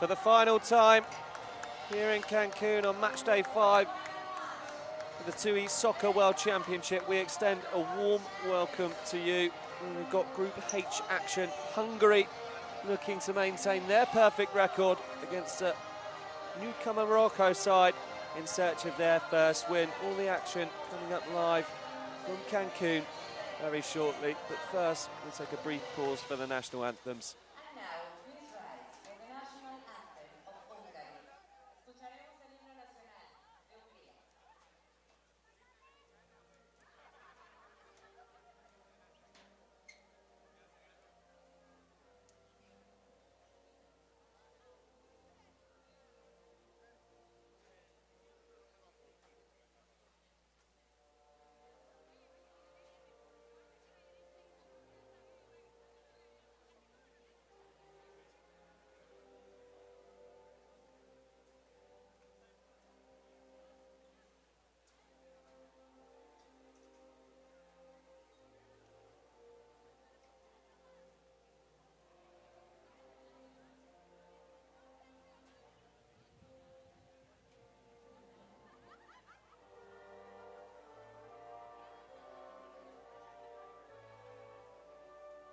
For the final time here in Cancun on match day 5 of the TUI Soccer World Championship, we extend a warm welcome to you. And we've got Group H action. Hungary looking to maintain their perfect record against a newcomer Morocco side in search of their first win. All the action coming up live from Cancun very shortly. But first, we'll take a brief pause for the national anthems. And now, please rise for the national anthem of Hungary. Escucharemos el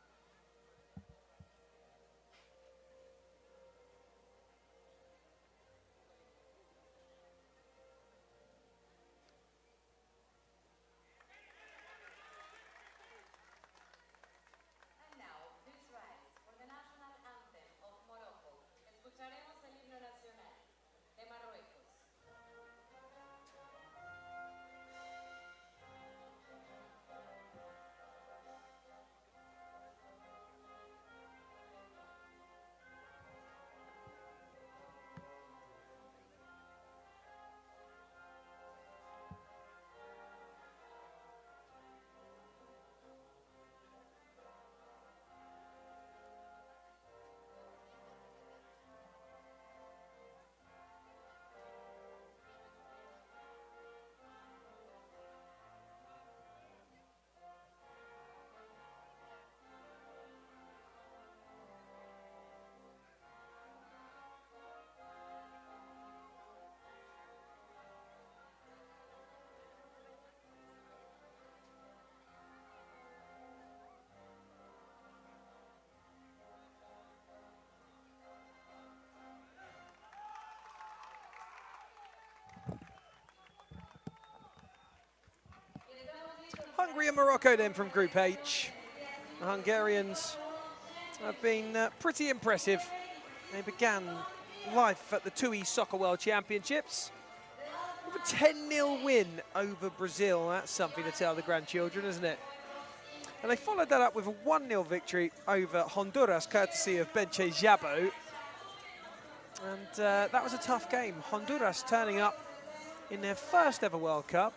himno nacional de Hungría. And now, please rise for the national anthem of Morocco. Escucharemos el himno nacional de Marruecos. Hungary and Morocco then from Group H. The Hungarians have been pretty impressive. They began life at the TUI Soccer World Championships with a 10-0 win over Brazil. That's something to tell the grandchildren, isn't it? And they followed that up with a 1-0 victory over Honduras, courtesy of Benche Jabo. And that was a tough game. Honduras turning up in their first ever World Cup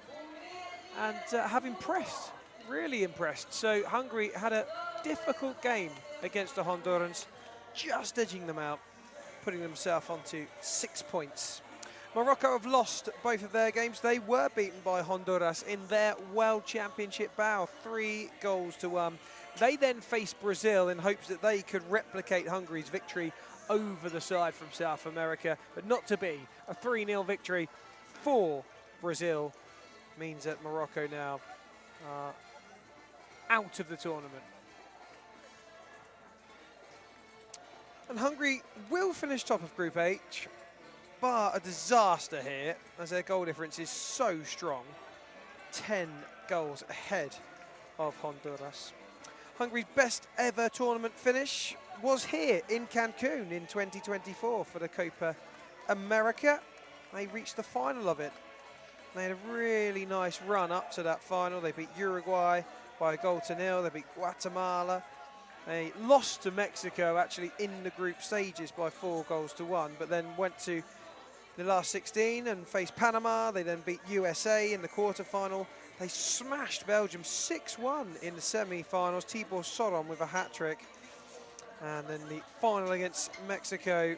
and have impressed, really impressed. So Hungary had a difficult game against the Hondurans, just edging them out, putting themselves onto 6 points. Morocco have lost both of their games. They were beaten by Honduras in their World Championship bout, 3-1. They then faced Brazil in hopes that they could replicate Hungary's victory over the side from South America, but not to be. A 3-0 victory for Brazil means that Morocco now are out of the tournament. And Hungary will finish top of Group H, but a disaster here as their goal difference is so strong. 10 goals ahead of Honduras. Hungary's best ever tournament finish was here in Cancun in 2024 for the Copa America. They reached the final of it. They had a really nice run up to that final. They beat Uruguay by 1-0. They beat Guatemala. They lost to Mexico actually in the group stages by 4-1, but then went to the last 16 and faced Panama. They then beat USA in the quarterfinal. They smashed Belgium 6-1 in the semi-finals. Tibor Soron with a hat-trick. And then the final against Mexico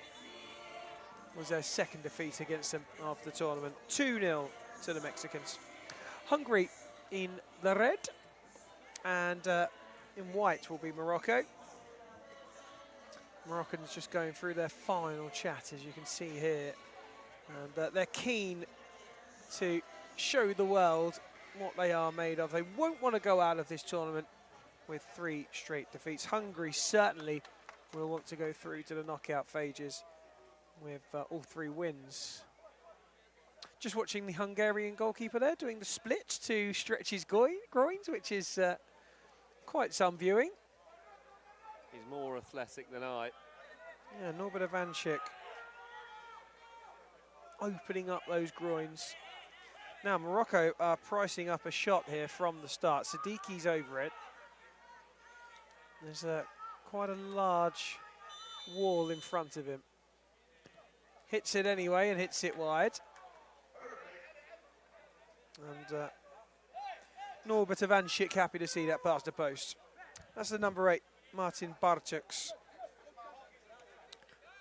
was their second defeat against them after the tournament. 2-0 to the Mexicans. Hungary in the red, and in white will be Morocco. Moroccans just going through their final chat, as you can see here. And they're keen to show the world what they are made of. They won't want to go out of this tournament with 3 straight defeats. Hungary certainly will want to go through to the knockout phases with all 3 wins. Just watching the Hungarian goalkeeper there doing the split to stretch his groins, which is quite some viewing. He's more athletic than I. Yeah, Norbert Ivanchik opening up those groins. Now Morocco are pricing up a shot here from the start. Sadiki's over it. There's quite a large wall in front of him. Hits it anyway and hits it wide. And Norbert Ivanchik happy to see that past the post. That's the number 8, Martin Barczyks,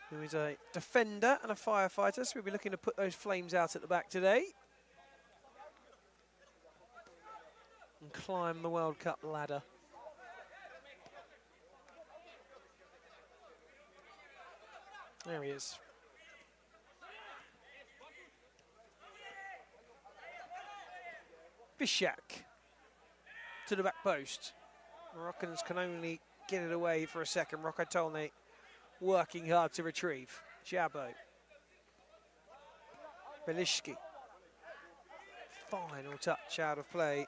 who is a defender and a firefighter, so we'll be looking to put those flames out at the back today and climb the World Cup ladder. There he is. Bishak to the back post. Moroccans can only get it away for a second. Rokotone working hard to retrieve. Jabo. Belishki. Final touch out of play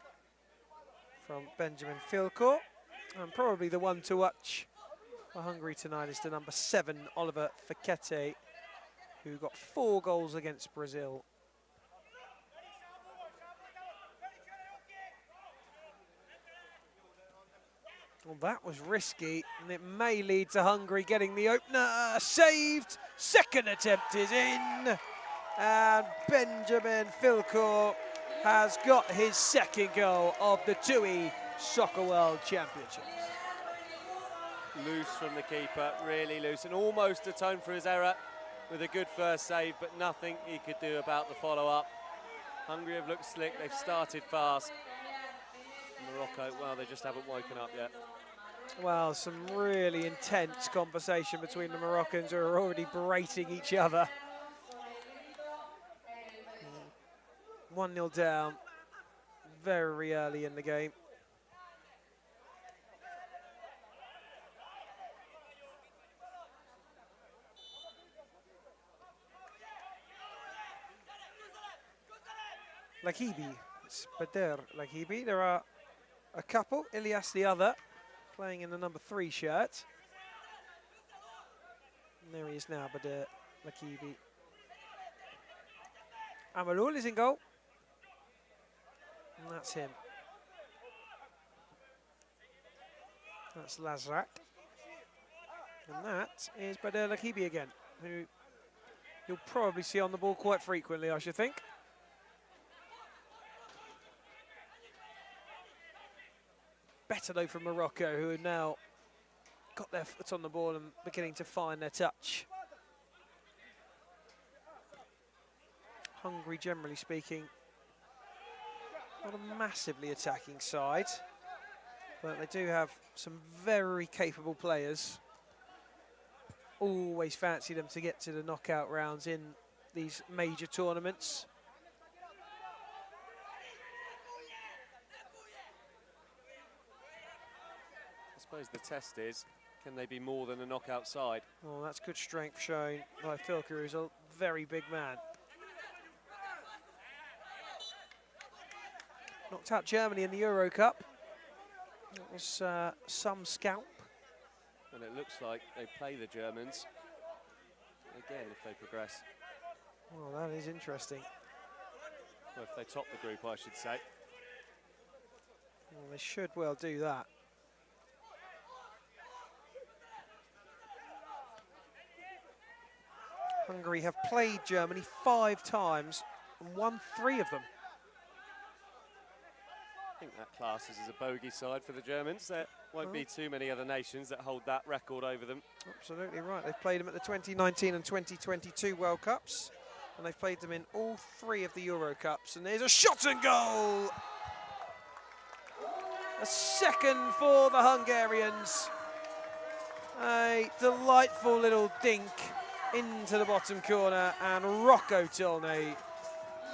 from Benjamin Filko. And probably the one to watch for Hungary tonight is the number 7, Oliver Fekete, who got 4 goals against Brazil. Well, that was risky, and it may lead to Hungary getting the opener. Saved, second attempt is in, and Benjamin Filko has got his second goal of the TUI Soccer World Championships. Loose from the keeper, really loose, and almost atoned for his error with a good first save, but nothing he could do about the follow-up. Hungary have looked slick, they've started fast. Morocco, well, they just haven't woken up yet. Well, some really intense conversation between the Moroccans, who are already berating each other. 1-0 down very early in the game. Lakibi, it's Bader Lakibi. There are a couple, Ilyas the other, playing in the number 3 shirt. And there he is now, Bader Lakibi. Amalul is in goal. And that's him. That's Lazrak. And that is Bader Lakibi again, who you'll probably see on the ball quite frequently, I should think. Better though from Morocco, who have now got their foot on the ball and beginning to find their touch. Hungary, generally speaking, not a massively attacking side, but they do have some very capable players. Always fancy them to get to the knockout rounds in these major tournaments. I suppose the test is, can they be more than a knockout side? Well, that's good strength shown by Filker, who's a very big man. Knocked out Germany in the Euro Cup. That was some scalp. And it looks like they play the Germans again if they progress. Well, that is interesting. Well, if they top the group, I should say. Well, they should well do that. Hungary have played Germany 5 times and won 3 of them. I think that classes as a bogey side for the Germans. There won't be too many other nations that hold that record over them. Absolutely right. They've played them at the 2019 and 2022 World Cups, and they've played them in all 3 of the Euro Cups. And there's a shot and goal! A second for the Hungarians. A delightful little dink into the bottom corner, and Rocco Tolnay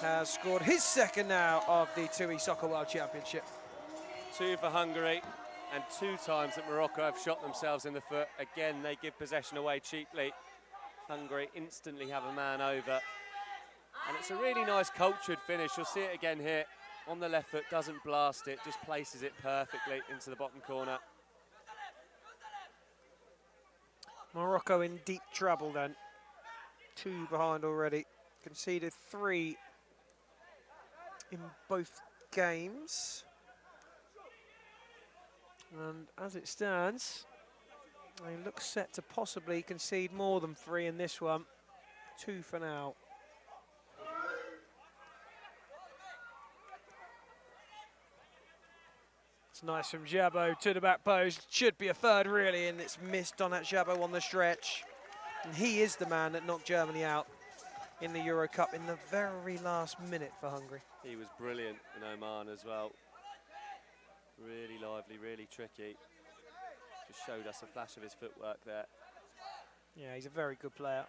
has scored his second now of the TUI Soccer World Championship. 2 for Hungary, and 2 times that Morocco have shot themselves in the foot. Again, they give possession away cheaply. Hungary instantly have a man over. And it's a really nice cultured finish. You'll see it again here. On the left foot, doesn't blast it, just places it perfectly into the bottom corner. Morocco in deep trouble then. 2 behind already. Conceded 3 in both games. And as it stands, they look set to possibly concede more than 3 in this one. 2 for now. It's nice from Jabbo to the back post. Should be a third really, and it's missed on that Jabbo on the stretch. And he is the man that knocked Germany out in the Euro Cup in the very last minute for Hungary. He was brilliant in Oman as well. Really lively, really tricky. Just showed us a flash of his footwork there. Yeah, he's a very good player.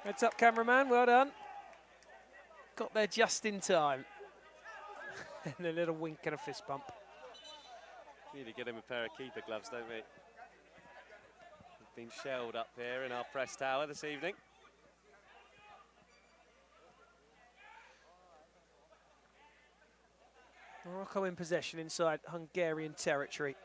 Heads up, cameraman, well done. Got there just in time. And a little wink and a fist bump. Need to get him a pair of keeper gloves, don't we? We've been shelled up here in our press tower this evening. Morocco in possession inside Hungarian territory.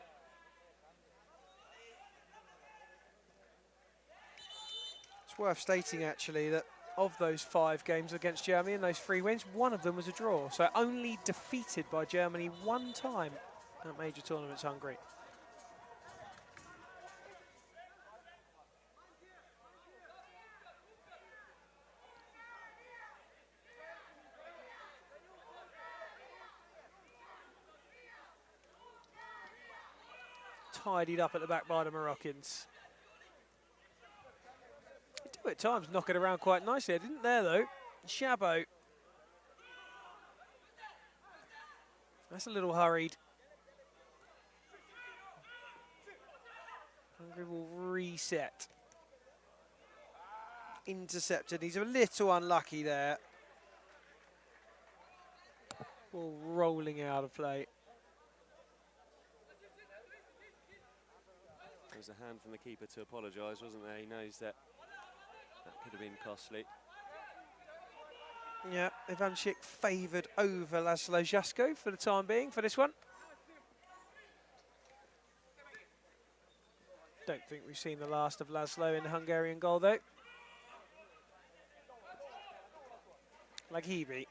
It's worth stating actually that of those 5 games against Germany and those 3 wins, 1 of them was a draw. So only defeated by Germany 1 time at major tournaments, Hungary. Tidied up at the back by the Moroccans. They do at times knock it around quite nicely. They didn't there though. Jabbo. That's a little hurried. Hungary will reset. Intercepted. He's a little unlucky there. Ball rolling out of play. There was a hand from the keeper to apologise, wasn't there? He knows that could have been costly. Yeah, Ivanchik favoured over Laszlo Jasko for the time being for this one. Don't think we've seen the last of Laszlo in the Hungarian goal though. Laghibi.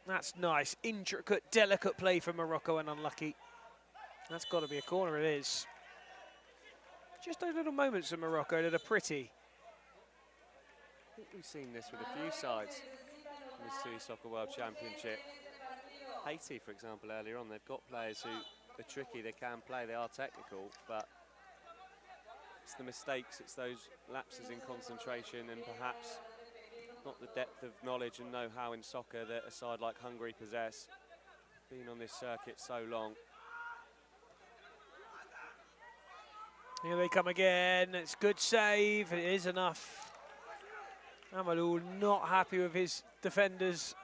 That's nice, intricate, delicate play from Morocco and unlucky. That's got to be a corner, it is. Just those little moments of Morocco that are pretty. I think we've seen this with a few sides in this TUI Soccer World Championship. Haiti, for example, earlier on, they've got players who are tricky, they can play, they are technical, but it's the mistakes, it's those lapses in concentration and perhaps not the depth of knowledge and know-how in soccer that a side like Hungary possess, being on this circuit so long. Here they come again. It's good save. It is enough. Amadou not happy with his defenders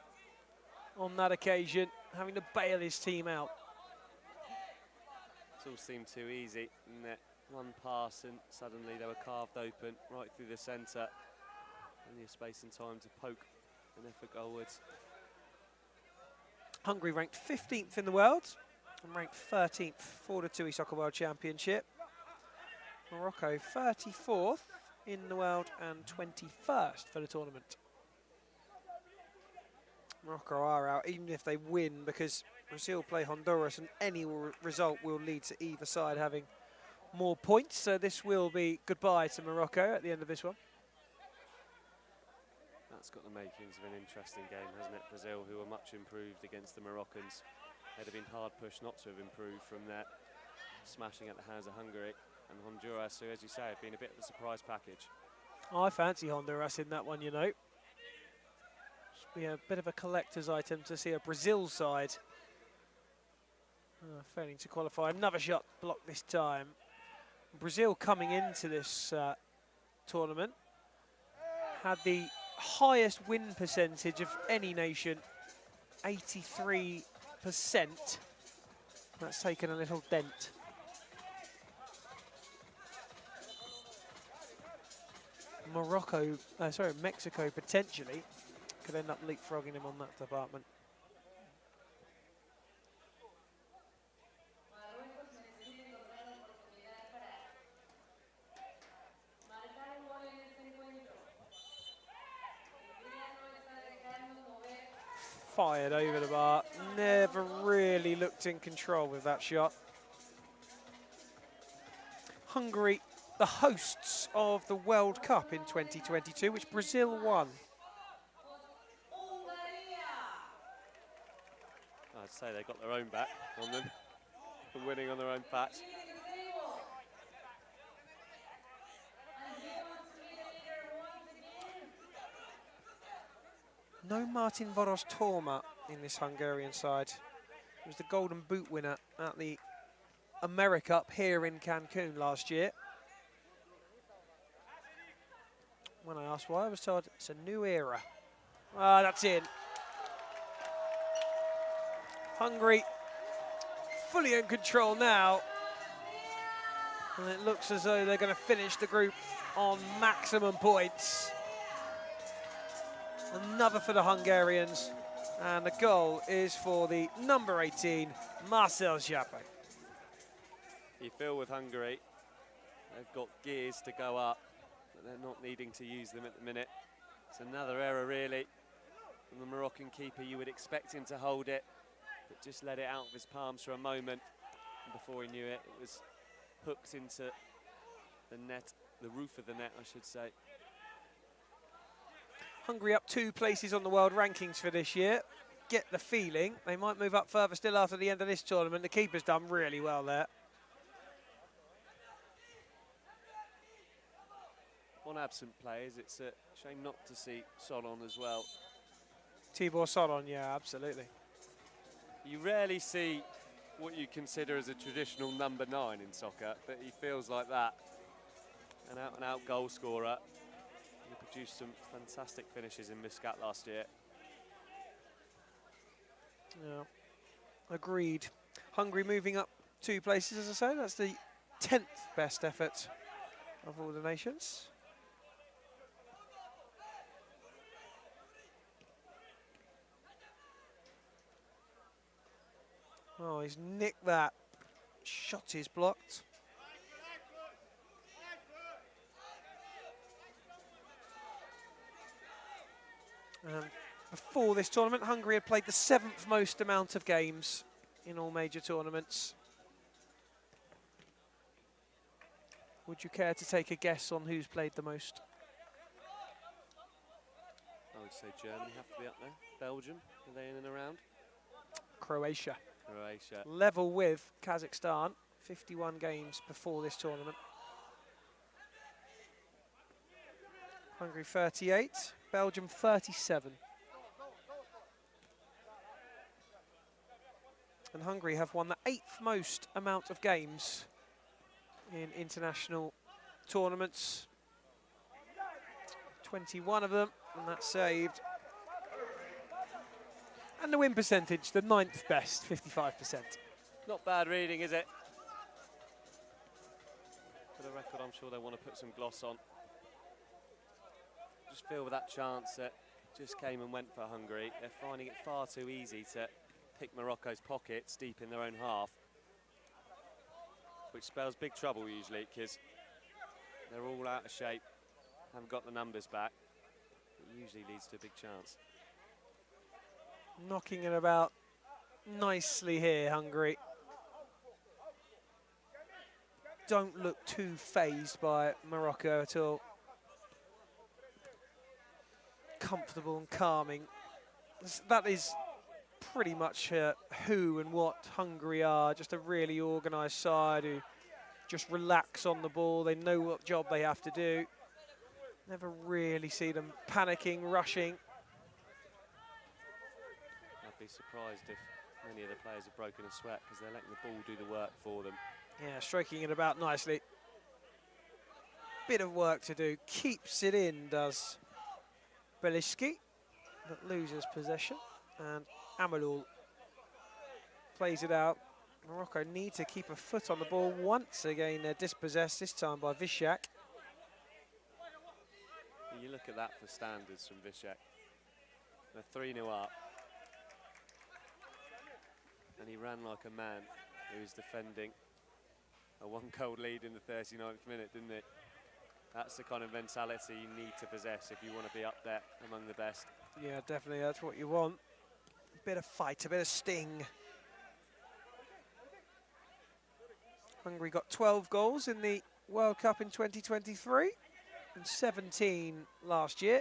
on that occasion, having to bail his team out. It all seemed too easy in that one pass and suddenly they were carved open right through the centre. Only a space and time to poke an effort goalwards. Hungary ranked 15th in the world and ranked 13th for the TUI Soccer World Championship. Morocco 34th in the world and 21st for the tournament. Morocco are out, even if they win, because Brazil play Honduras and any result will lead to either side having more points, so this will be goodbye to Morocco at the end of this one. That's got the makings of an interesting game, hasn't it? Brazil, who are much improved against the Moroccans. They'd have been hard pushed not to have improved from their smashing at the hands of Hungary. And Honduras, who, as you say, have been a bit of a surprise package. I fancy Honduras in that one, you know. Should be a bit of a collector's item to see a Brazil side failing to qualify. Another shot blocked this time. Brazil coming into this tournament had the highest win percentage of any nation, 83%. That's taken a little dent. Mexico potentially could end up leapfrogging him on that department. Marruecos necesita encontrar la oportunidad para marcar un gol en este encuentro. Hungría no está dejando mover. Fired over the bar, never really looked in control with that shot. Hungary, the hosts of the World Cup in 2022, which Brazil won. I'd say they got their own back on them, for winning on their own patch. No Martin Voros Torma in this Hungarian side. He was the Golden Boot winner at the AmeriCup here in Cancun last year. When I asked why, I was told it's a new era. Ah, that's in. Hungary fully in control now. And it looks as though they're going to finish the group on maximum points. Another for the Hungarians. And the goal is for the number 18, Marcel Jappe. You feel with Hungary, they've got gears to go up, but they're not needing to use them at the minute. It's another error, really, from the Moroccan keeper. You would expect him to hold it, but just let it out of his palms for a moment. And before he knew it, it was hooked into the net, the roof of the net, I should say. Hungary up 2 places on the world rankings for this year. Get the feeling they might move up further still after the end of this tournament. The keeper's done really well there. On absent players, it's a shame not to see Solon as well. Tibor Solon, yeah, absolutely. You rarely see what you consider as a traditional number 9 in soccer, but he feels like that. An out-and-out goal scorer. He produced some fantastic finishes in Muscat last year. Yeah, agreed. Hungary moving up 2 places, as I say. That's the 10th best effort of all the nations. Oh, he's nicked that. Shot is blocked. Before this tournament, Hungary had played the 7th most amount of games in all major tournaments. Would you care to take a guess on who's played the most? I would say Germany have to be up there. Belgium, are they in and around? Croatia. Croatia. Level with Kazakhstan, 51 games before this tournament. Hungary 38, Belgium 37. And Hungary have won the 8th most amount of games in international tournaments. 21 of them, and that's saved. And the win percentage, the 9th best, 55%. Not bad reading, is it? For the record, I'm sure they want to put some gloss on. Just feel with that chance that just came and went for Hungary. They're finding it far too easy to pick Morocco's pockets deep in their own half, which spells big trouble usually because they're all out of shape, haven't got the numbers back. It usually leads to a big chance. Knocking it about nicely here, Hungary. don't look too phased by Morocco at all. Comfortable and calming. That is pretty much who and what Hungary are. Just a really organised side who just relax on the ball. They know what job they have to do. Never really see them panicking, rushing. I'd be surprised if many of the players have broken a sweat because they're letting the ball do the work for them. Yeah, stroking it about nicely. Bit of work to do. Keeps it in, does Beliski, but loses possession. And Amalul plays it out. Morocco need to keep a foot on the ball. Once again, they're dispossessed, this time by Vishak. You look at that for standards from Vishak. They're 3-0 up. And he ran like a man who was defending a one-goal lead in the 39th minute, didn't it? That's the kind of mentality you need to possess if you want to be up there among the best. Yeah, definitely, that's what you want. A bit of fight, a bit of sting. Hungary got 12 goals in the World Cup in 2023 and 17 last year.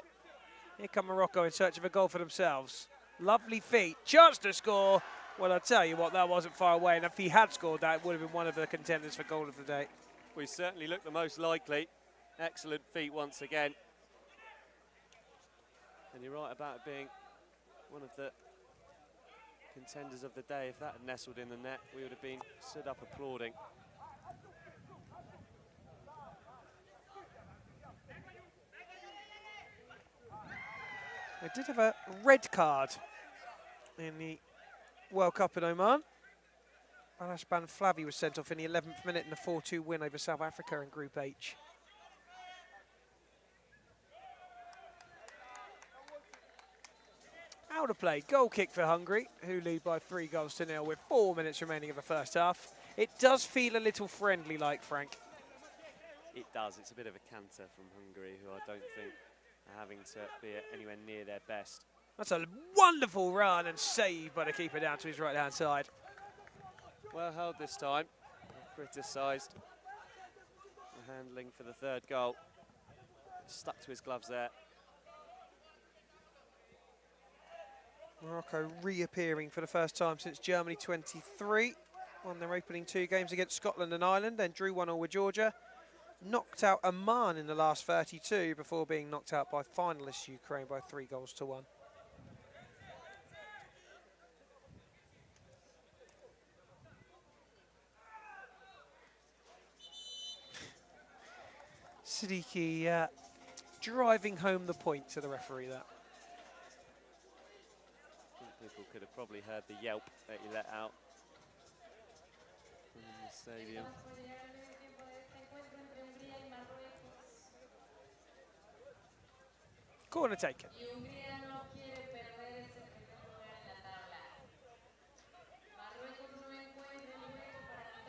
Here come Morocco in search of a goal for themselves. Lovely feet, chance to score. Well, I'll tell you what, that wasn't far away, and if he had scored that, it would have been one of the contenders for goal of the day. We certainly look the most likely. Excellent feet once again. And you're right about it being one of the contenders of the day. If that had nestled in the net, we would have been stood up applauding. They did have a red card in the World Cup in Oman. Balashban Flavi was sent off in the 11th minute in the 4-2 win over South Africa in Group H. Out of play, goal kick for Hungary, who lead by 3-0 with 4 minutes remaining of the first half. It does feel a little friendly-like, Frank. It does. It's a bit of a canter from Hungary, who I don't think are having to be anywhere near their best. That's a wonderful run and save by the keeper down to his right-hand side. Well held this time. Criticised the handling for the third goal. Stuck to his gloves there. Morocco reappearing for the first time since Germany 23. Won their opening 2 games against Scotland and Ireland, then drew 1-1 with Georgia. Knocked out Oman in the last 32 before being knocked out by finalists Ukraine by 3-1. Siddiqui driving home the point to the referee there. People could have probably heard the yelp that he let out in the stadium. Corner taken.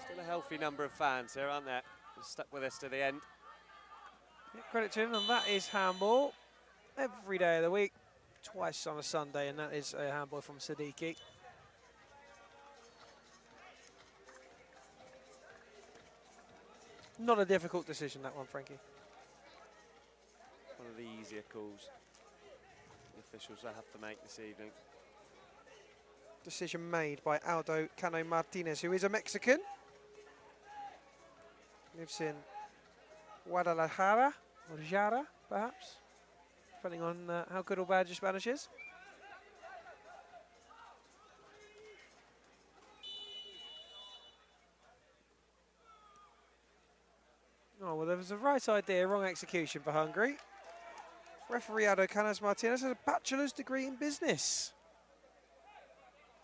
Still a healthy number of fans here, aren't there? Stuck with us to the end. Yeah, credit to him, and that is handball every day of the week, twice on a Sunday, and that is a handball from Siddiqui. Not a difficult decision, that one, Frankie. One of the easier calls the officials will have to make this evening. Decision made by Aldo Cano Martinez, who is a Mexican. Lives in Guadalajara, or Jara, perhaps, depending on how good or bad your Spanish is. Oh, well, there was a right idea, wrong execution for Hungary. Referee Aldo Cano Martinez has a bachelor's degree in business.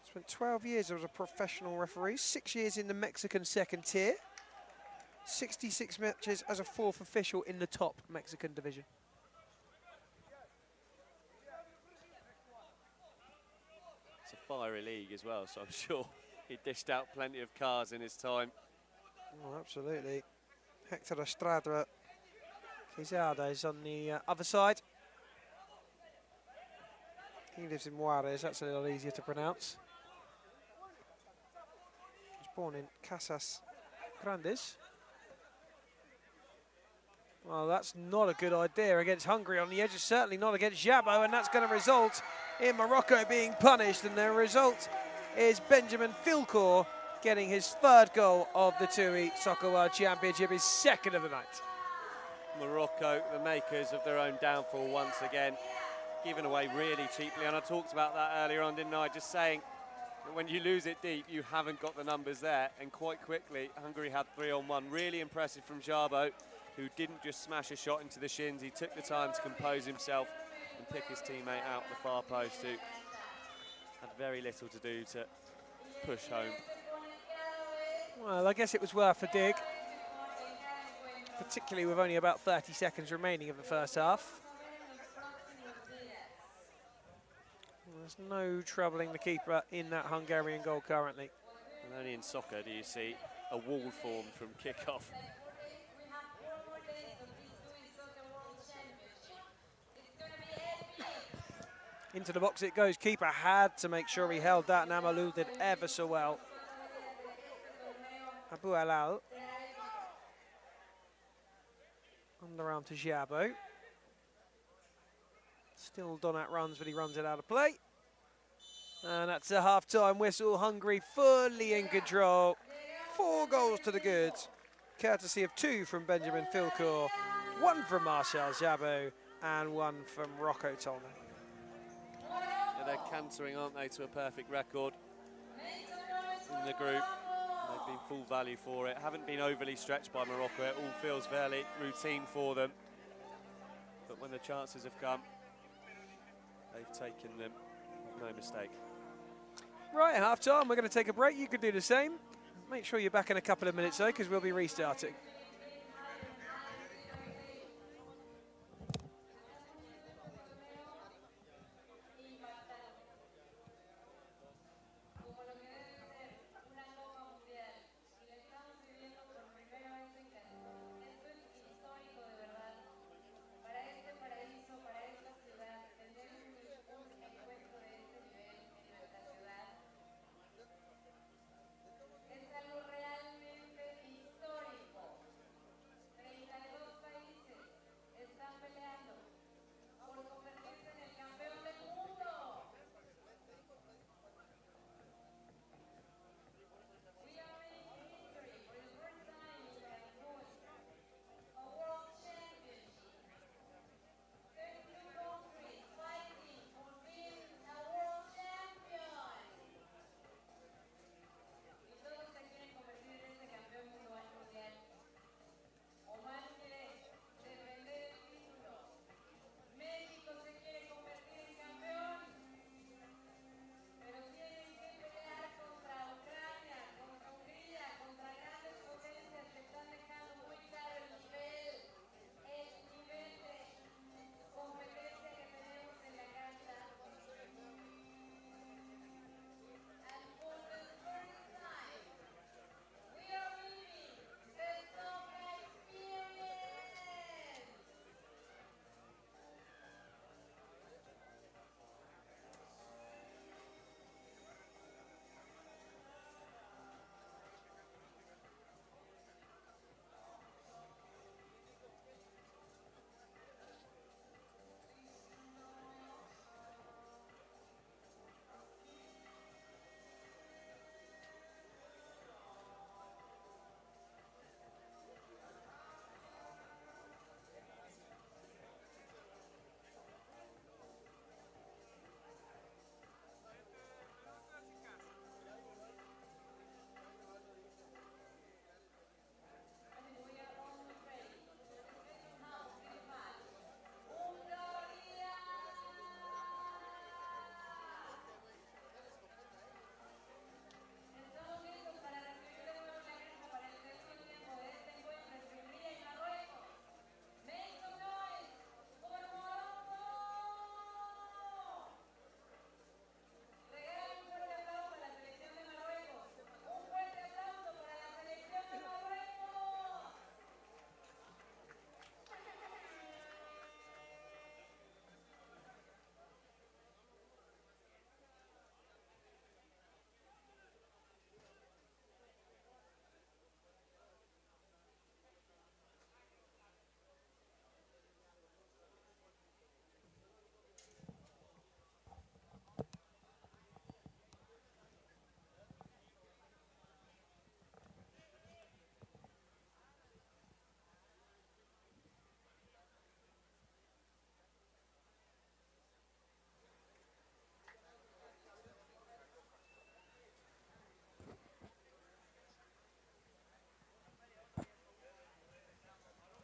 Spent 12 years as a professional referee, 6 years in the Mexican second tier, 66 matches as a 4th official in the top Mexican division. It's a fiery league as well, so I'm sure he dished out plenty of cars in his time. Oh, absolutely. Hector Estrada Quezada is on the other side. He lives in Juarez, that's a little easier to pronounce. He was born in Casas Grandes. Well, that's not a good idea against Hungary on the edge. It's certainly not against Jabo, and that's going to result in Morocco being punished. And the result is Benjamin Filkor getting his third goal of the TUI Soccer World Championship, his second of the night. Morocco, the makers of their own downfall once again, given away really cheaply. And I talked about that earlier on, didn't I? Just saying that when you lose it deep, you haven't got the numbers there. And quite quickly, Hungary had 3-on-1. Really impressive from Jabo, who didn't just smash a shot into the shins. He took the time to compose himself and pick his teammate out the far post, who had very little to do to push home. Well, I guess it was worth a dig, particularly with only about 30 seconds remaining of the first half. There's no troubling the keeper in that Hungarian goal currently. And only in soccer do you see a wall formed from kick-off. Into the box it goes. Keeper had to make sure he held that, and Amalou did ever so well. Abu Alal. Underarm to Jabo. Still Donat runs, but he runs it out of play. And that's a half-time whistle. Hungary fully in control. 4 goals to the good, courtesy of 2 from Benjamin Filkor, 1 from Marshal Jabo, and 1 from Rocco Tolman. Yeah, they're cantering, aren't they, to a perfect record in the group. They've been full value for it. Haven't been overly stretched by Morocco. It all feels fairly routine for them. But when the chances have come, they've taken them with no mistake. Right, half-time, we're going to take a break. You could do the same. Make sure you're back in a couple of minutes, though, because we'll be restarting.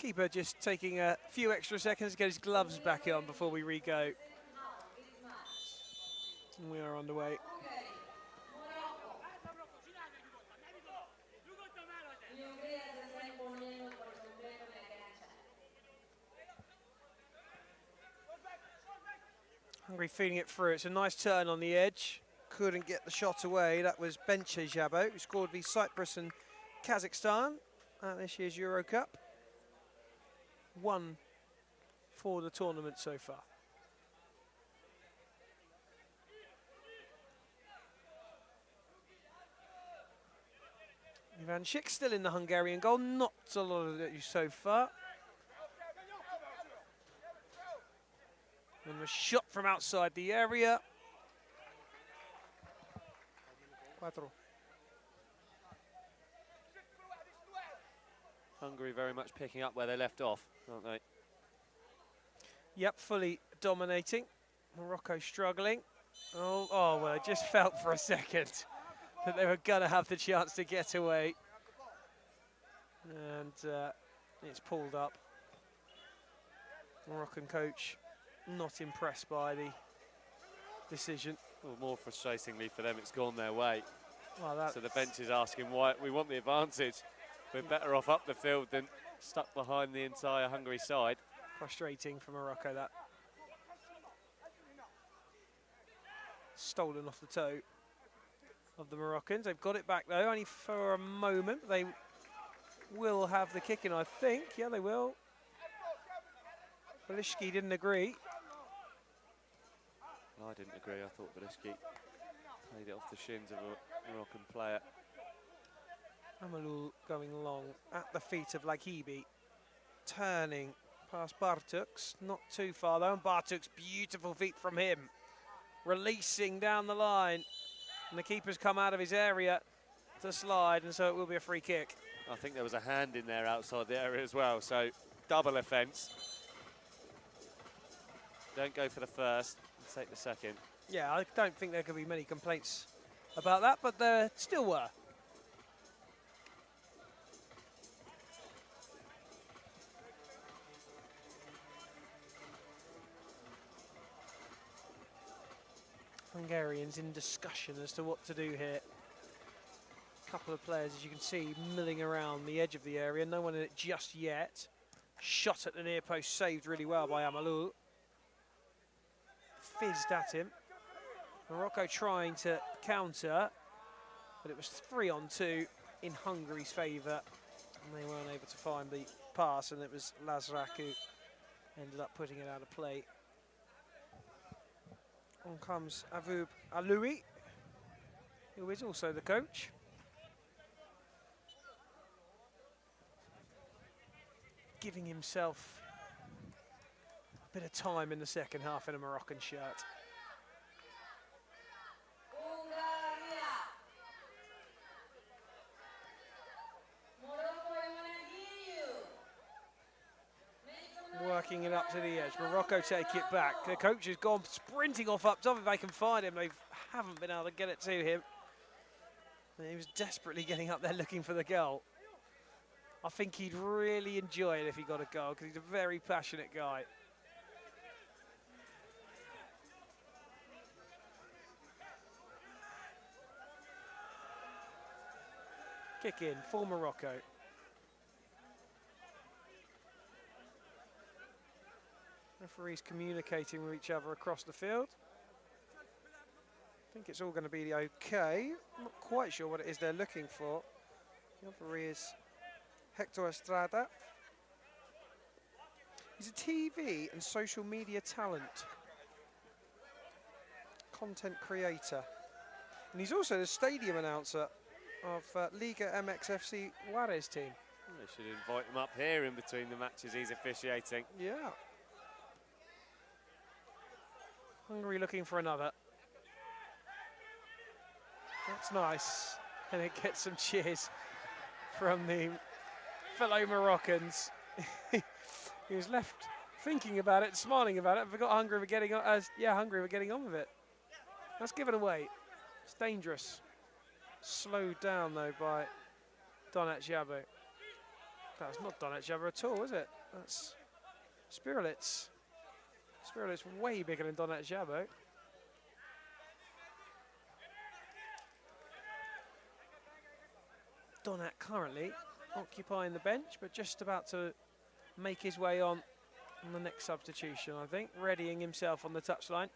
Keeper just taking a few extra seconds to get his gloves back on before we re-go. And we are underway. Hungary feeding it through. It's a nice turn on the edge. Couldn't get the shot away. That was Benche Jabo, who scored v Cyprus and Kazakhstan at this year's Euro Cup. One for the tournament so far. Ivan Schick still in the Hungarian goal. Not a lot of it so far. And a shot from outside the area. Cuatro. Hungary very much picking up where they left off, aren't they? Yep, fully dominating. Morocco struggling. Oh, well, I just felt for a second that they were going to have the chance to get away. And it's pulled up. Moroccan coach not impressed by the decision. Well, more frustratingly for them, it's gone their way. Well, so the bench is asking why we want the advantage. We're better off up the field than stuck behind the entire Hungary side. Frustrating for Morocco, that. Stolen off the toe of the Moroccans. They've got it back though, only for a moment. They will have the kick in, I think. Yeah, they will. Belishki didn't agree. I didn't agree. I thought Belishki played it off the shins of a Moroccan player. Amalou going long at the feet of Lakibi. Turning past Bartuk's. Not too far though. And Bartuk's beautiful feet from him. Releasing down the line. And the keeper's come out of his area to slide, and so it will be a free kick. I think there was a hand in there outside the area as well, so double offence. Don't go for the first, take the second. Yeah, I don't think there could be many complaints about that, but there still were. Hungarians in discussion as to what to do here. A couple of players, as you can see, milling around the edge of the area. No one in it just yet. Shot at the near post, saved really well by Amalou. Fizzed at him. Morocco trying to counter, but it was 3-on-2 in Hungary's favour. And they weren't able to find the pass, and it was Lazrak who ended up putting it out of play. On comes Avoub Aloui, who is also the coach. Giving himself a bit of time in the second half in a Moroccan shirt. Working it up to the edge. Morocco take it back. The coach has gone sprinting off up top. If they can find him, they haven't been able to get it to him. And he was desperately getting up there looking for the goal. I think he'd really enjoy it if he got a goal, because he's a very passionate guy. Kick in for Morocco. Referees communicating with each other across the field. I think it's all going to be okay. I'm not quite sure what it is they're looking for. The referee is Hector Estrada. He's a TV and social media talent. Content creator. And he's also the stadium announcer of Liga MXFC Juarez team. They should invite him up here in between the matches he's officiating. Yeah. Hungary looking for another. That's nice. And it gets some cheers from the fellow Moroccans. He was left thinking about it, smiling about it, and forgot Hungary were getting on. Hungary were getting on with it. That's given away. It's dangerous. Slowed down though by Donat Jabo. That's not Donat Jabo at all, is it? That's Spirulitz. Spirulitz way bigger than Donat Jabo. Donat currently occupying the bench, but just about to make his way on the next substitution, I think, readying himself on the touchline.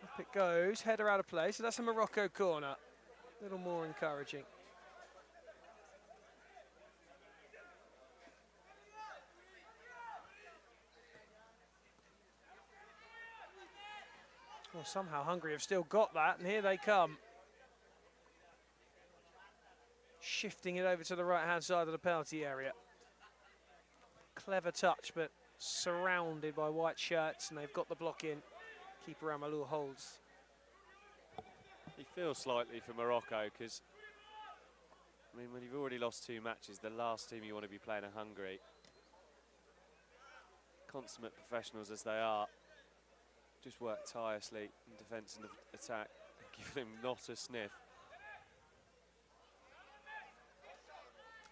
Up it goes, header out of play, so that's a Morocco corner. A little more encouraging. Well, somehow Hungary have still got that, and here they come. Shifting it over to the right-hand side of the penalty area. Clever touch, but surrounded by white shirts, and they've got the block in. Keeper Amalou holds. He feels slightly for Morocco because, I mean, when you've already lost 2 matches, the last team you want to be playing are Hungary. Consummate professionals as they are, just work tirelessly in defence and attack, and give them not a sniff.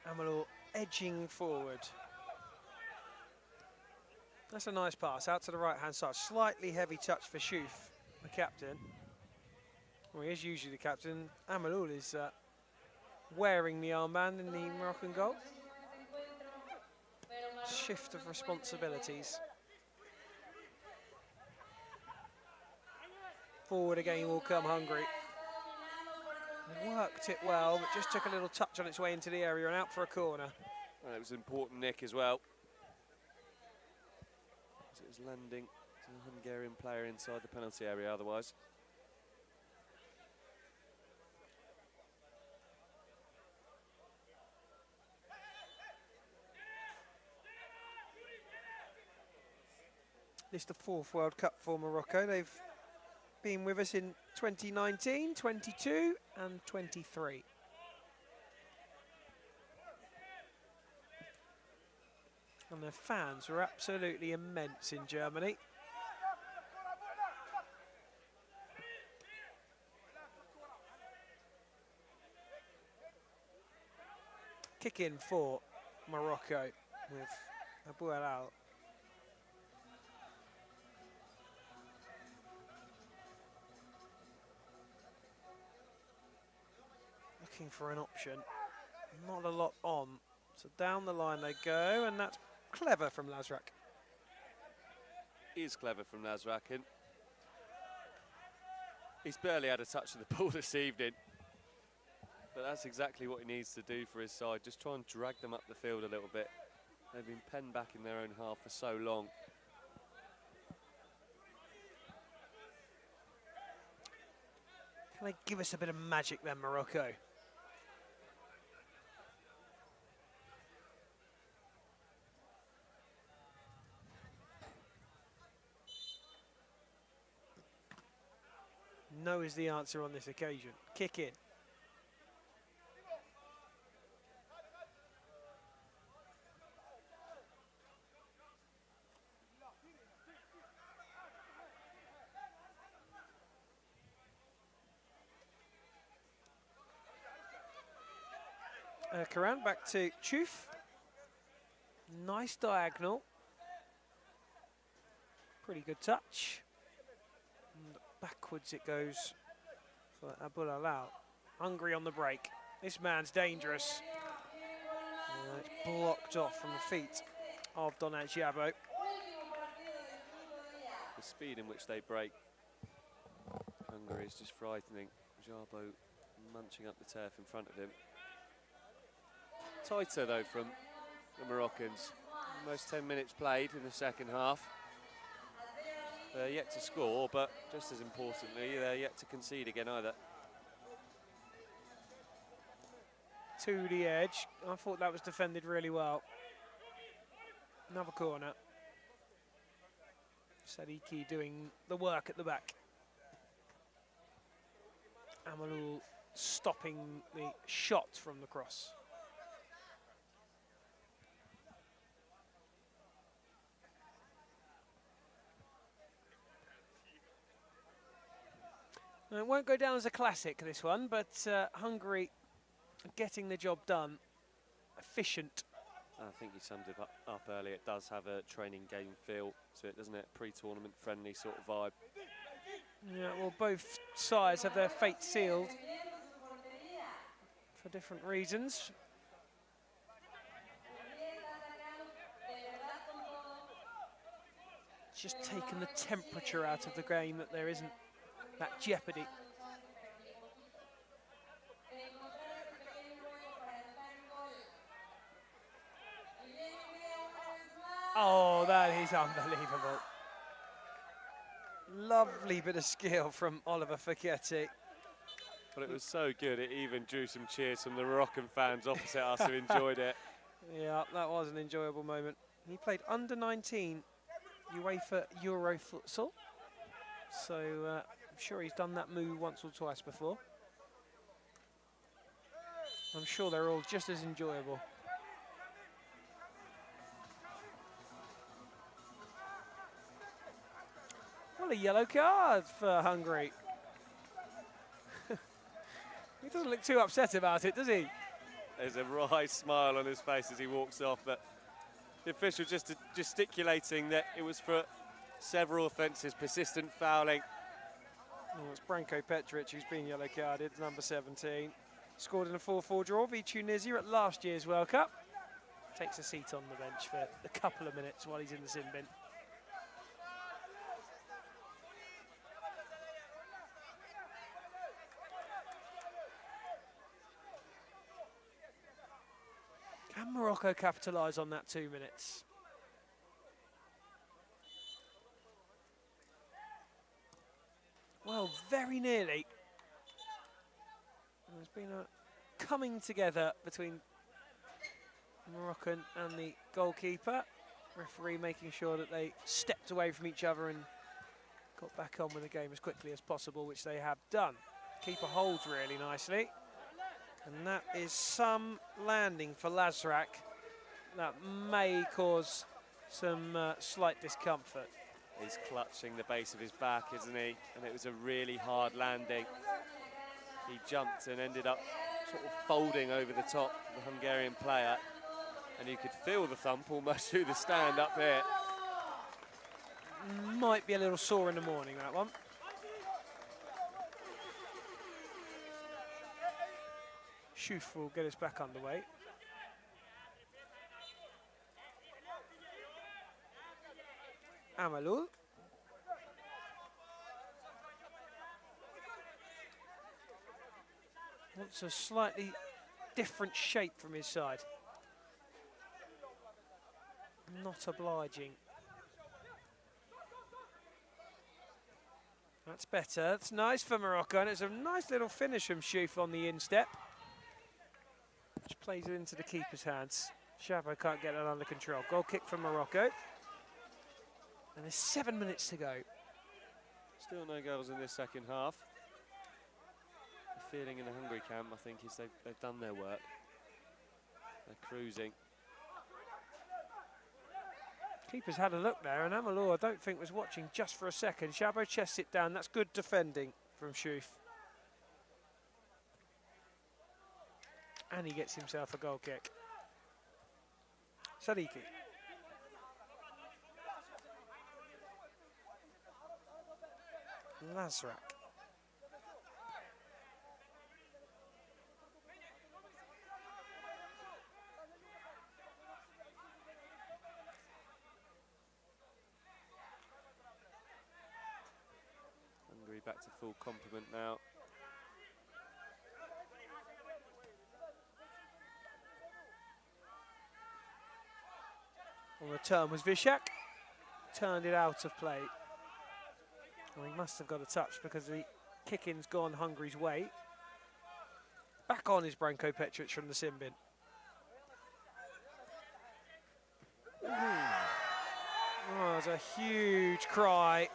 Amalou edging forward. That's a nice pass out to the right-hand side. Slightly heavy touch for Chouf, the captain. Well, he is usually the captain. Amalou is wearing the armband in the Moroccan goal. Shift of responsibilities. Forward again will come Hungary. Worked it well, but just took a little touch on its way into the area and out for a corner. Well, it was an important nick as well, as it was landing to a Hungarian player inside the penalty area otherwise. This is the 4th World Cup for Morocco. They've been with us in 2019, 22 and 23. And their fans were absolutely immense in Germany. Kick in for Morocco with Abou Alal. Looking for an option, not a lot on, so down the line they go, and that's clever from Lazrak. Is clever from Lazrak, and he's barely had a touch of the ball this evening, but that's exactly what he needs to do for his side, just try and drag them up the field a little bit. They've been penned back in their own half for so long. Can they give us a bit of magic then, Morocco? No is the answer on this occasion. Kick in. Karan back to Chouf. Nice diagonal. Pretty good touch. And backwards it goes for Abou Alal. Hungry on the break. This man's dangerous. It's blocked off from the feet of Donat Jabo. The speed in which they break Hungary is just frightening. Jabo munching up the turf in front of him. Tighter though from the Moroccans. Almost 10 minutes played in the second half. They're yet to score, but just as importantly, they're yet to concede again either. To the edge. I thought that was defended really well. Another corner. Sadiki doing the work at the back. Amalou stopping the shot from the cross. It won't go down as a classic, this one, but Hungary getting the job done, efficient. I think you summed it up earlier. It does have a training game feel to it, doesn't it? Pre-tournament friendly sort of vibe. Yeah, well, both sides have their fate sealed for different reasons. It's just taken the temperature out of the game, that there isn't that jeopardy. Oh, that is unbelievable. Lovely bit of skill from Oliver Facchetti. But it was so good, it even drew some cheers from the Moroccan fans opposite us who enjoyed it. Yeah, that was an enjoyable moment. He played under 19 UEFA Euro futsal. So I'm sure he's done that move once or twice before. I'm sure they're all just as enjoyable. Well, a yellow card for Hungary. He doesn't look too upset about it, does he? There's a wry smile on his face as he walks off, but the official just gesticulating that it was for several offences, persistent fouling. Oh, it's Branko Petric who's been yellow carded, number 17. Scored in a 4-4 draw v Tunisia at last year's World Cup. Takes a seat on the bench for a couple of minutes while he's in the sin bin. Can Morocco capitalise on that 2 minutes? Well, very nearly. There's been a coming together between Moroccan and the goalkeeper. Referee making sure that they stepped away from each other and got back on with the game as quickly as possible, which they have done. Keeper holds really nicely. And that is some landing for Lazrak. That may cause some slight discomfort. He's clutching the base of his back, isn't he? And it was a really hard landing. He jumped and ended up sort of folding over the top of the Hungarian player. And you could feel the thump almost through the stand up there. Might be a little sore in the morning, that one. Shuf will get us back underway. Amalul. Wants a slightly different shape from his side. Not obliging. That's better. That's nice for Morocco, and it's a nice little finish from Shuf on the instep, which plays it into the keeper's hands. Chabo can't get that under control. Goal kick from Morocco. And there's 7 minutes to go. Still no goals in this second half. The feeling in the Hungary camp, I think, is they've done their work. They're cruising. Keeper's had a look there, and Amalou, I don't think, was watching just for a second. Chabo chests it down. That's good defending from Shuf. And he gets himself a goal kick. Sadiki. Lazrak. Hungary back to full complement now. On the turn was Vishak. Turned it out of play. Well, he must have got a touch because the kick-in's gone Hungary's way. Back on is Branko Petric from the sin bin. Oh, there's a huge cry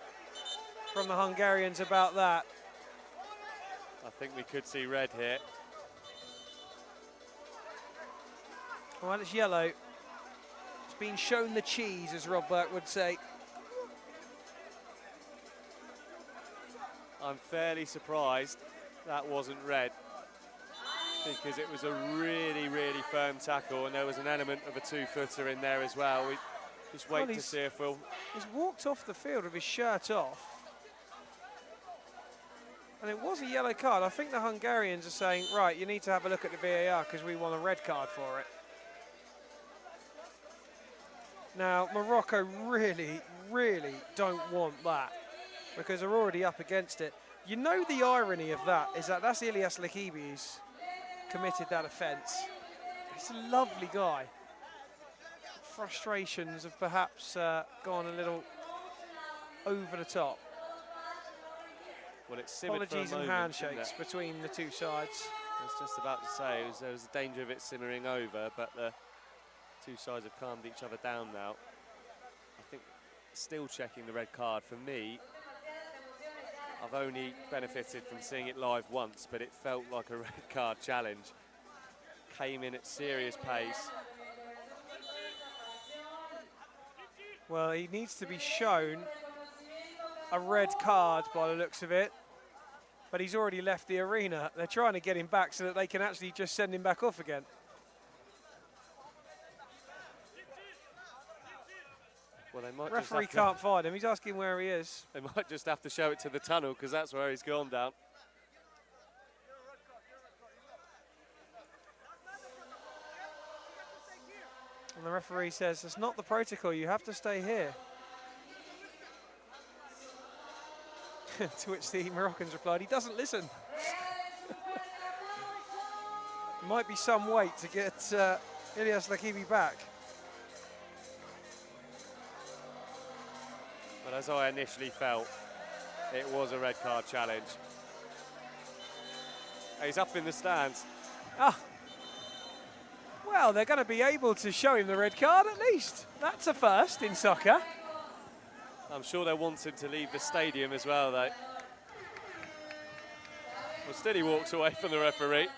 from the Hungarians about that. I think we could see red here. Well, it's yellow. It's been shown the cheese, as Rob Burke would say. I'm fairly surprised that wasn't red. because it was a really, really firm tackle, and there was an element of a two-footer in there as well. We just wait to see if we'll... He's walked off the field with his shirt off. And it was a yellow card. I think the Hungarians are saying, right, you need to have a look at the VAR because we want a red card for it. Now, Morocco really, really don't want that because they're already up against it. You know the irony of that is that that's Ilyas Lakibi who's committed that offence. He's a lovely guy. Frustrations have perhaps gone a little over the top. Well, it's simmered Apologies for a and moment, handshakes between the two sides. I was just about to say there was a danger of it simmering over, but the two sides have calmed each other down now. I think still checking the red card. For me, I've only benefited from seeing it live once, but it felt like a red card challenge. Came in at serious pace. Well, he needs to be shown a red card by the looks of it, but he's already left the arena. They're trying to get him back so that they can actually just send him back off again. Well, they might Referee just can't find him. He's asking where he is. They might just have to show it to the tunnel because that's where he's gone down. And the referee says, it's not the protocol, you have to stay here. To which the Moroccans replied, he doesn't listen. Might be some wait to get Ilyas Lakibi back. But as I initially felt, it was a red card challenge. He's up in the stands. Ah. Well, they're going to be able to show him the red card at least. That's a first in soccer. I'm sure they're wanting to leave the stadium as well, though. Well, still he walks away from the referee.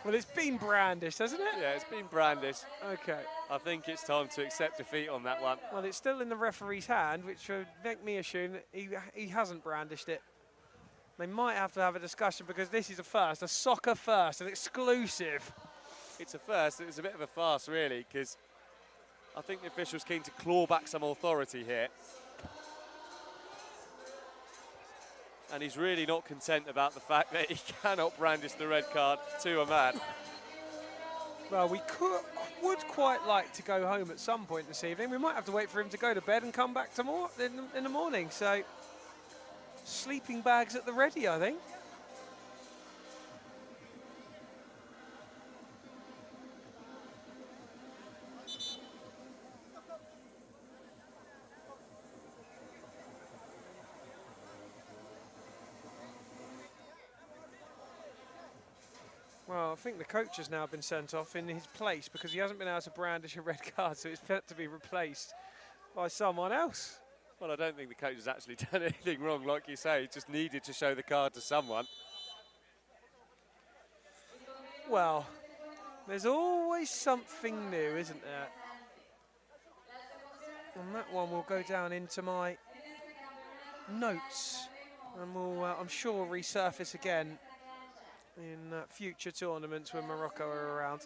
Well, it's been brandished, hasn't it? Yeah, it's been brandished. Okay. I think it's time to accept defeat on that one. Well, it's still in the referee's hand, which would make me assume that he hasn't brandished it. They might have to have a discussion because this is a first, a soccer first, an exclusive. It's a first. It's a bit of a farce, really, because I think the official's keen to claw back some authority here. And he's really not content about the fact that he cannot brandish the red card to a man. Well, we would quite like to go home at some point this evening. We might have to wait for him to go to bed and come back in the morning. So, sleeping bags at the ready, I think. Well, I think the coach has now been sent off in his place because he hasn't been able to brandish a red card, so it's meant to be replaced by someone else. Well, I don't think the coach has actually done anything wrong, like you say. He just needed to show the card to someone. Well, there's always something new, isn't there? And that one will go down into my notes, and will, I'm sure, resurface again in future tournaments when Morocco are around.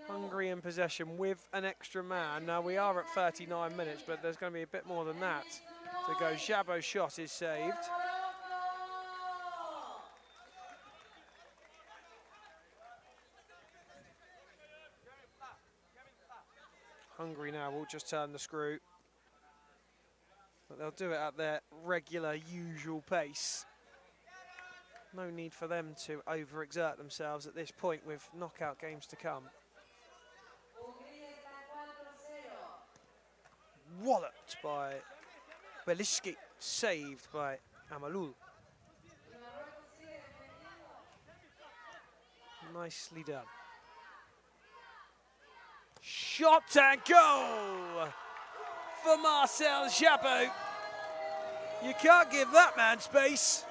Hungary in possession with an extra man. Now we are at 39 minutes, but there's going to be a bit more than that to go. Jabo's shot is saved. Hungary now will just turn the screw. But they'll do it at their regular, usual pace. No need for them to overexert themselves at this point with knockout games to come. Walloped by Beliski, saved by Amalul. Nicely done. Shot and goal for Marcel Jabot. You can't give that man space.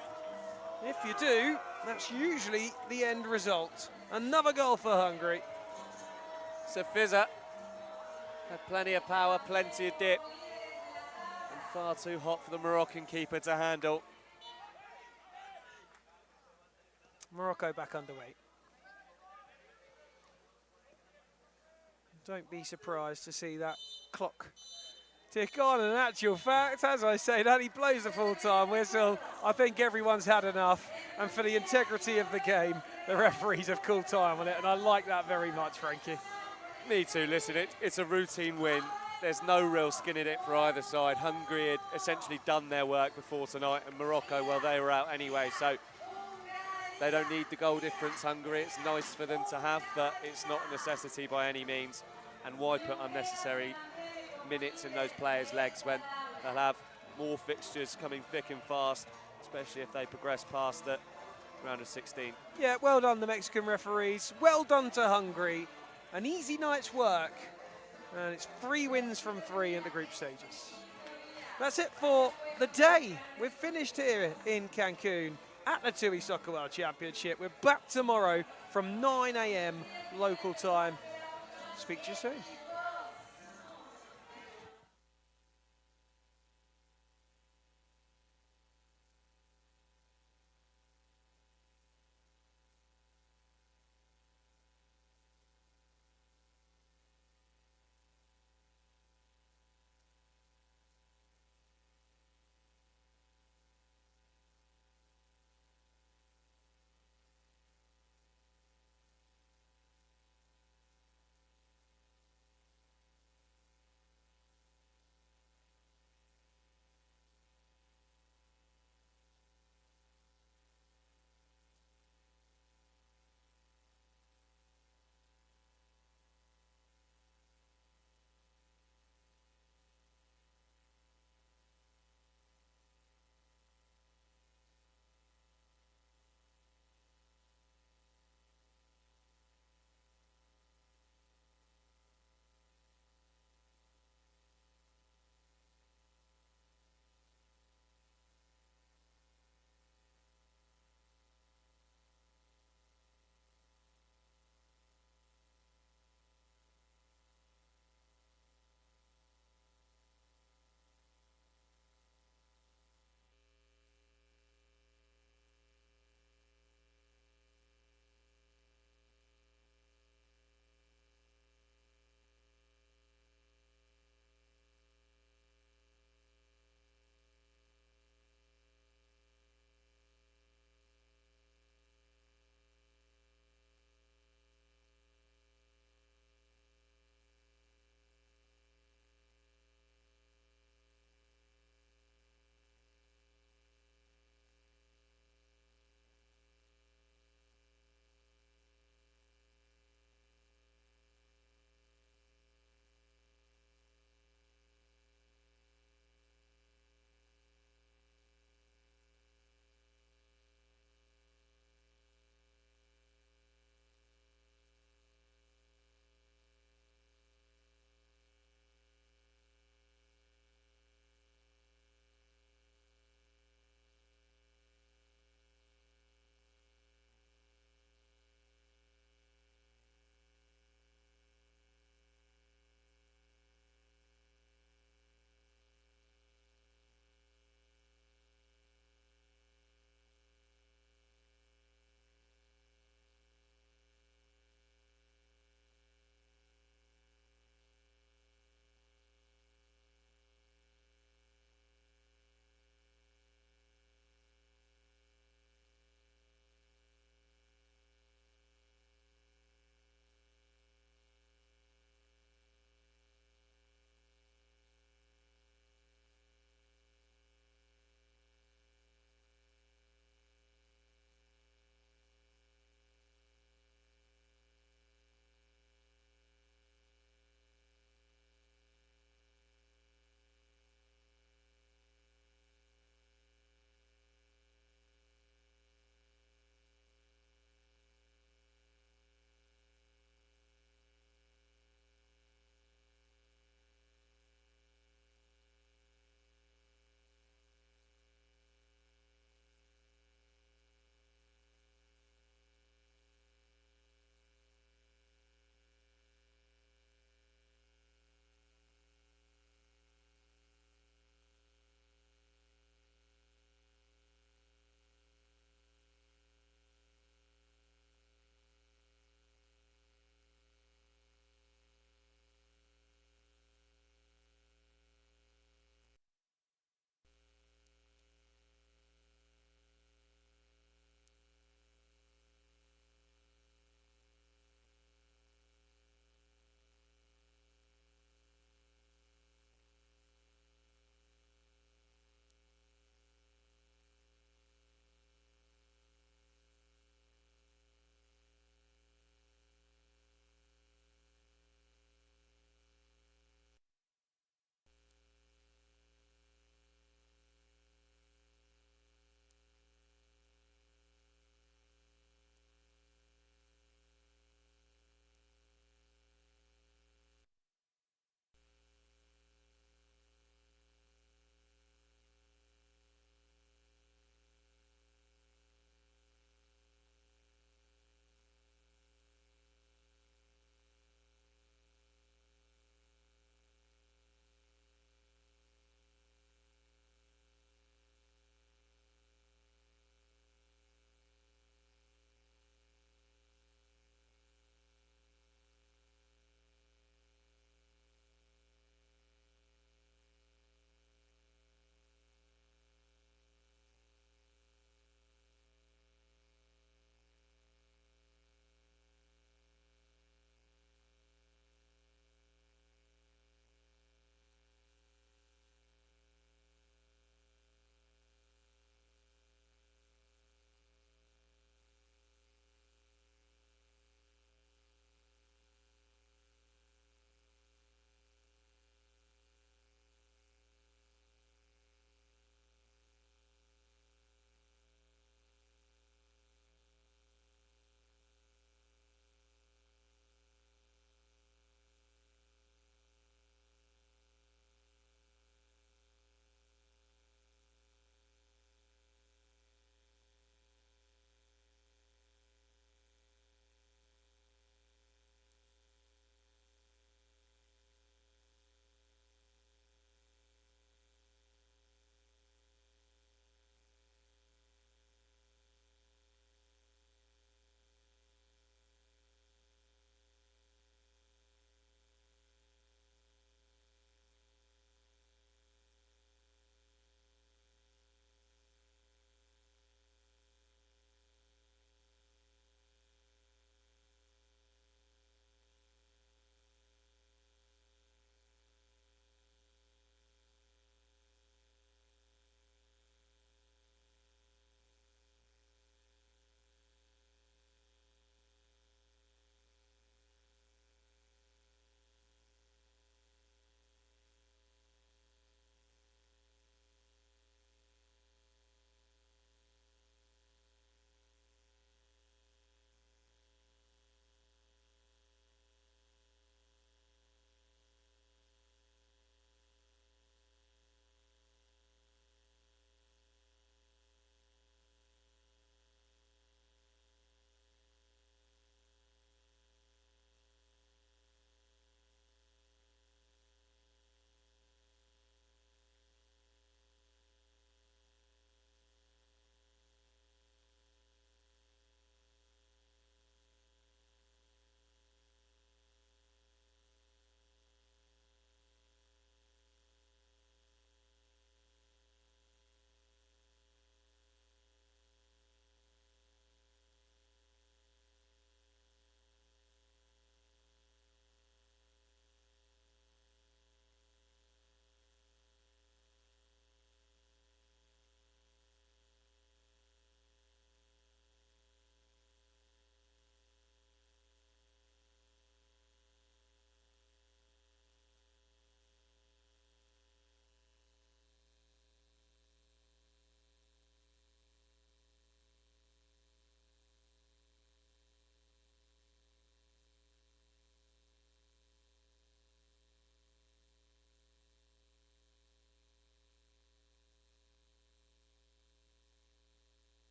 If you do, that's usually the end result. Another goal for Hungary. So Fizzer had plenty of power, plenty of dip. And Far too hot for the Moroccan keeper to handle. Morocco back underway. Don't be surprised to see that clock tick on. In actual fact, as I say that, he blows the full-time whistle. I think everyone's had enough. And for the integrity of the game, the referees have called time on it. And I like that very much, Frankie. Me too. Listen, it's a routine win. There's no real skin in it for either side. Hungary had essentially done their work before tonight, and Morocco, well, they were out anyway, so they don't need the goal difference, Hungary. It's nice for them to have, but it's not a necessity by any means. And why put unnecessary minutes in those players' legs when they'll have more fixtures coming thick and fast, especially if they progress past the round of 16. Yeah, well done, the Mexican referees. Well done to Hungary. An easy night's work. And it's 3 wins from 3 in the group stages. That's it for the day. We've finished here in Cancun at the TUI Soccer World Championship. We're back tomorrow from 9 AM local time. Speak to you soon.